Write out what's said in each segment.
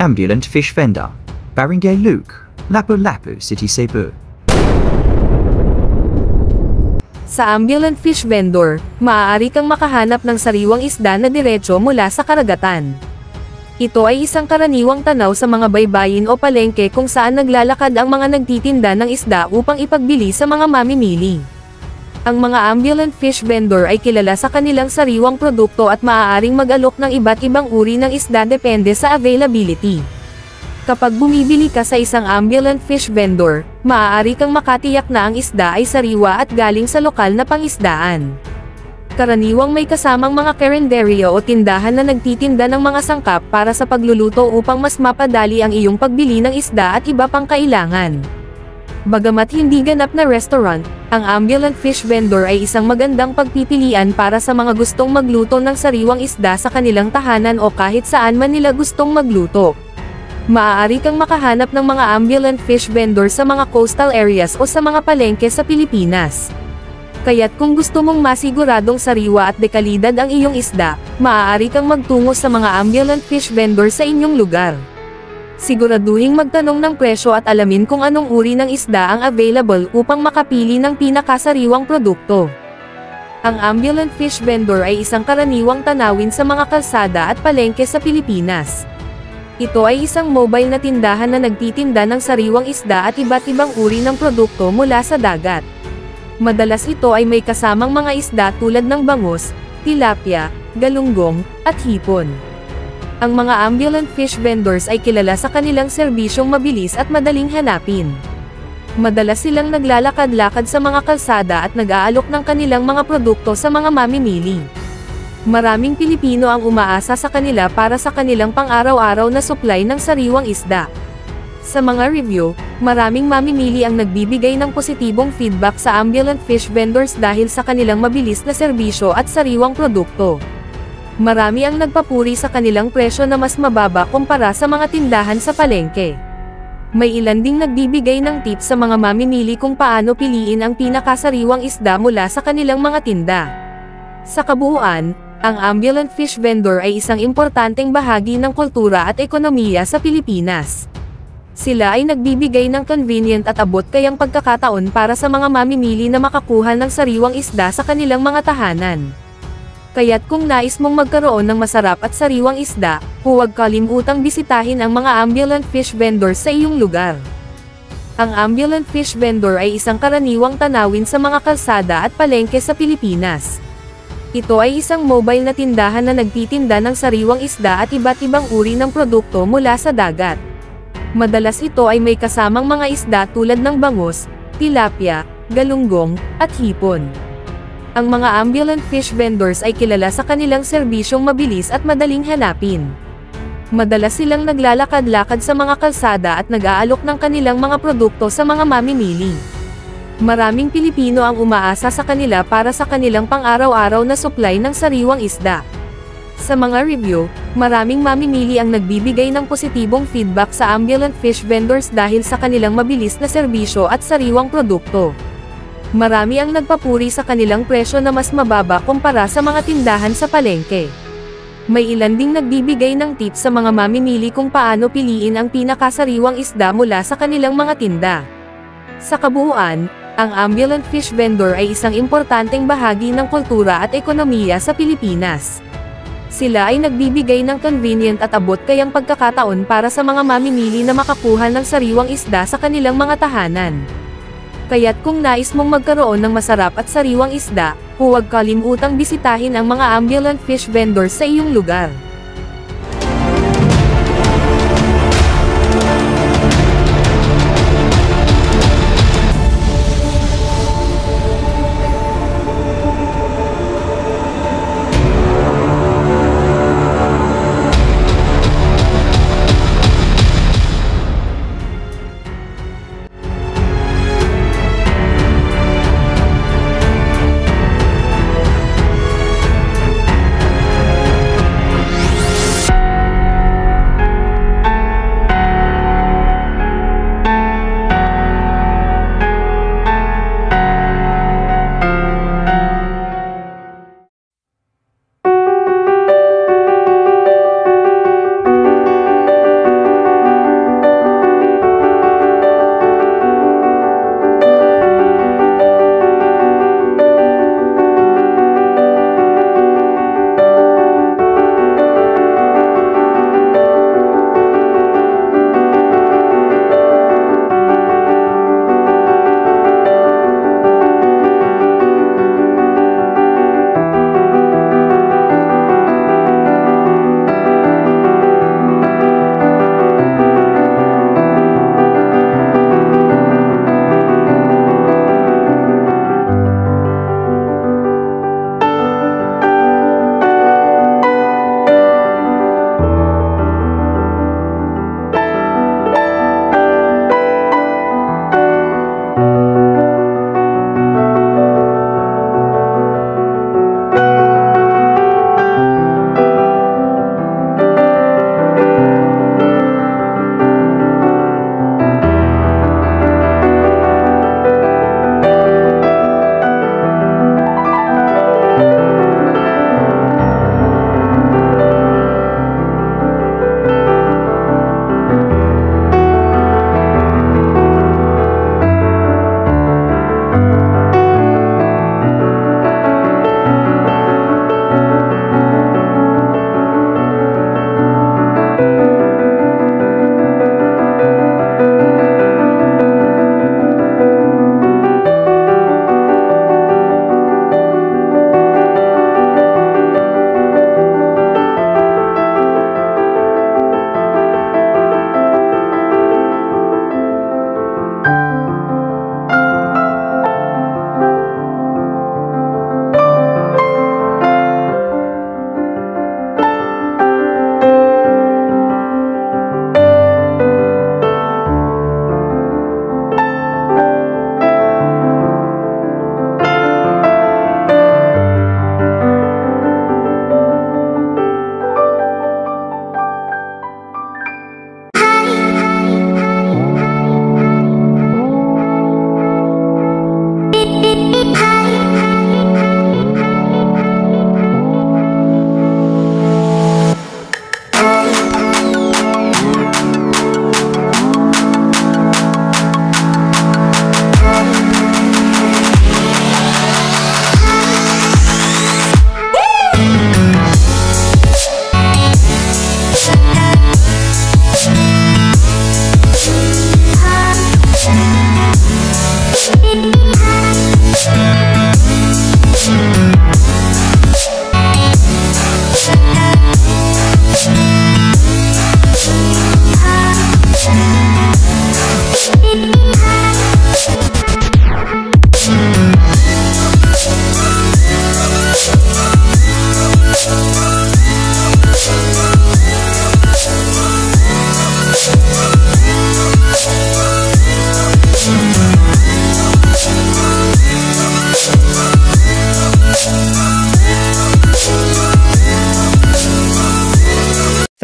Ambulant fish vendor. Barangay Luke, Lapu-Lapu City, Cebu. Sa ambulant fish vendor, maaari kang makahanap ng sariwang isda na diretso mula sa karagatan. Ito ay isang karaniwang tanaw sa mga baybayin o palengke kung saan naglalakad ang mga nagtitinda ng isda upang ipagbili sa mga mamimili. Ang mga ambulant fish vendor ay kilala sa kanilang sariwang produkto at maaaring mag-alok ng iba't ibang uri ng isda depende sa availability. Kapag bumibili ka sa isang ambulant fish vendor, maaari kang makatiyak na ang isda ay sariwa at galing sa lokal na pangisdaan. Karaniwang may kasamang mga karinderya o tindahan na nagtitinda ng mga sangkap para sa pagluluto upang mas mapadali ang iyong pagbili ng isda at iba pang kailangan. Bagamat hindi ganap na restaurant, ang ambulant fish vendor ay isang magandang pagpipilian para sa mga gustong magluto ng sariwang isda sa kanilang tahanan o kahit saan man nila gustong magluto. Maaari kang makahanap ng mga ambulant fish vendor sa mga coastal areas o sa mga palengke sa Pilipinas. Kaya't kung gusto mong masiguradong sariwa at dekalidad ang iyong isda, maaari kang magtungo sa mga ambulant fish vendor sa inyong lugar. Siguraduhing magtanong ng presyo at alamin kung anong uri ng isda ang available upang makapili ng pinakasariwang produkto. Ang ambulant fish vendor ay isang karaniwang tanawin sa mga kalsada at palengke sa Pilipinas. Ito ay isang mobile na tindahan na nagtitinda ng sariwang isda at iba't ibang uri ng produkto mula sa dagat. Madalas ito ay may kasamang mga isda tulad ng bangus, tilapia, galunggong, at hipon. Ang mga ambulant fish vendors ay kilala sa kanilang serbisyong mabilis at madaling hanapin. Madalas silang naglalakad-lakad sa mga kalsada at nag-aalok ng kanilang mga produkto sa mga mamimili. Maraming Pilipino ang umaasa sa kanila para sa kanilang pang-araw-araw na supply ng sariwang isda. Sa mga review, maraming mamimili ang nagbibigay ng positibong feedback sa ambulant fish vendors dahil sa kanilang mabilis na serbisyo at sariwang produkto. Marami ang nagpapuri sa kanilang presyo na mas mababa kumpara sa mga tindahan sa palengke. May ilan ding nagbibigay ng tips sa mga mamimili kung paano piliin ang pinakasariwang isda mula sa kanilang mga tinda. Sa kabuuan, ang ambulant fish vendor ay isang importanteng bahagi ng kultura at ekonomiya sa Pilipinas. Sila ay nagbibigay ng convenient at abot-kayang pagkakataon para sa mga mamimili na makakuha ng sariwang isda sa kanilang mga tahanan. Kaya't kung nais mong magkaroon ng masarap at sariwang isda, huwag kalimutang bisitahin ang mga ambulant fish vendors sa iyong lugar. Ang ambulant fish vendor ay isang karaniwang tanawin sa mga kalsada at palengke sa Pilipinas. Ito ay isang mobile na tindahan na nagtitinda ng sariwang isda at iba't ibang uri ng produkto mula sa dagat. Madalas ito ay may kasamang mga isda tulad ng bangus, tilapia, galunggong, at hipon. Ang mga ambulant fish vendors ay kilala sa kanilang serbisyong mabilis at madaling hanapin. Madalas silang naglalakad-lakad sa mga kalsada at nag-aalok ng kanilang mga produkto sa mga mamimili. Maraming Pilipino ang umaasa sa kanila para sa kanilang pang-araw-araw na supply ng sariwang isda. Sa mga review, maraming mamimili ang nagbibigay ng positibong feedback sa ambulant fish vendors dahil sa kanilang mabilis na serbisyo at sariwang produkto. Marami ang nagpapuri sa kanilang presyo na mas mababa kumpara sa mga tindahan sa palengke. May ilan ding nagbibigay ng tips sa mga mamimili kung paano piliin ang pinakasariwang isda mula sa kanilang mga tinda. Sa kabuuan, ang ambulant fish vendor ay isang importanteng bahagi ng kultura at ekonomiya sa Pilipinas. Sila ay nagbibigay ng convenient at abot-kayang pagkakataon para sa mga mamimili na makakuha ng sariwang isda sa kanilang mga tahanan. Kaya't kung nais mong magkaroon ng masarap at sariwang isda, huwag kalimutang bisitahin ang mga ambulant fish vendors sa iyong lugar.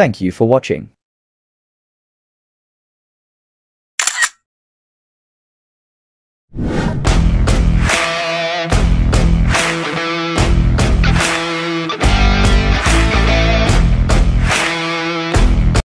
Thank you for watching.